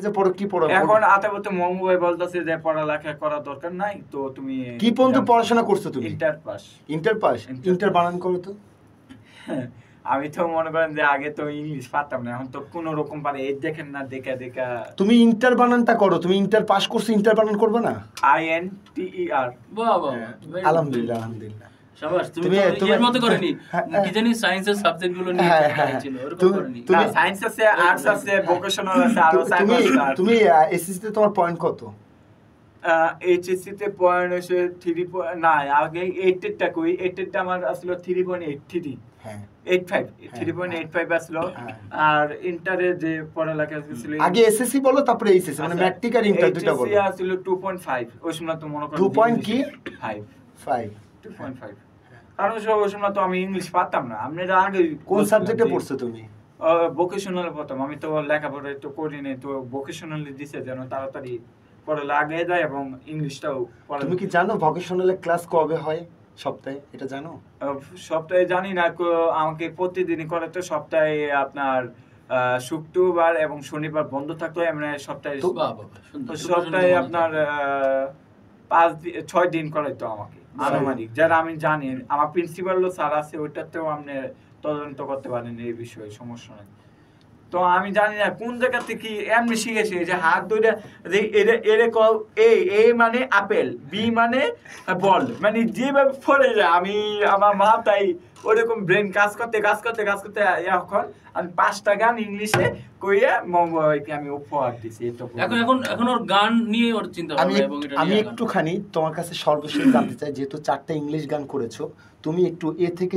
যে পড়ো কি পড়ো এখন আতাবতে মমভাই বলতাছে যে পড়ালেখা করা দরকার নাই, তো তুমি কি পর্যন্ত পড়াশোনা করছো তুমি? Inter pass. Inter pass? Inter বানান করো তো। আমি তো মনে করেন যে আগে তো ইংলিশ পারতাম না, এখন তো কোন রকম পারে। এই দেখেন না, দেখা দেখা তুমি ইন্টার বানানটা করো। তুমি ইন্টার পাস করছো, ইন্টার বানান করবে না? INTER। বাহ বাহ, আলহামদুলিল্লাহ আলহামদুলিল্লাহ। শাবাশ। তুমি এর মত করনি, কি জানি সায়েন্সের সাবজেক্ট গুলো নিয়ে ছিল, ওরকম করনি? না, সায়েন্স আছে, আর্টস আছে, ভোকেশনাল আছে, আরো সাইবার। তুমি এসএসসি তে তোমার পয়েন্ট কত? এইচএসসি তে পয়েন্ট হইছে 3 না, আগে 8 টা কই, 8 টা আমার আসলো 3.83। হ্যাঁ 85 3.85 আসলো। আর ইন্টারে যে পড়ালেখা ছিল, আগে এসএসসি বলো তারপরে এইচএসসি, মানে ম্যাট্রিক আর ইন্টার দুটো বলো। এইচএসসি আসলো 2.5, ওই সময় তো মনে করেন 2 পয়েন্ট কি 5 5 2.5। কারণ ওই সময় তো আমি ইংলিশ পারতাম না। আমি আগে কোন সাবজেক্টে পড়ছো তুমি? ভোকেশনাল পড়তাম। আমি তো লেখাপড়া তো করি নাই, তো ভোকেশনালি দিছে যেন তাড়াতাড়ি পড়া লাগে যায় এবং ইংলিশটাও পড়া। তুমি কি জানো ভোকেশনালে ক্লাস কবে হয় সপ্তাহে? এটা জানো? সপ্তাহে জানি না, আমাকে প্রতিদিনই করে। তো সপ্তাহে আপনার শুক্রবার এবং শনিবার বন্ধ থাকতো, মানে সপ্তাহে আপনার 6 দিন করাইতো আমাকে আনুমানিক। যারা আমি জানি, আমার প্রিন্সিপাল স্যার আছে, ওইটাতেও আপনি তদন্ত করতে পারেন এই বিষয়ে, সমস্যা নেই। তো আমি জানি না কোন জায়গা থেকে এমনি শিখেছি যে হাত ধরে এ মানে আপেল, বি মানে বল, মানে যেভাবে পড়ে যায় আমি আমার মাথায় ওরকম ব্রেন কাজ করতে এখন আমি 5টা গান ইংলিশে কইয়া মমবাইকে আমি উপহার দিছি। এখন ওর গান নিয়ে ওর চিন্তা ভাবনা, এবং এটা আমি একটুখানি তোমার কাছে সর্বশেষ জানতে চাই, যেহেতু 4টা ইংলিশ গান করেছো, তুমি একটু এ থেকে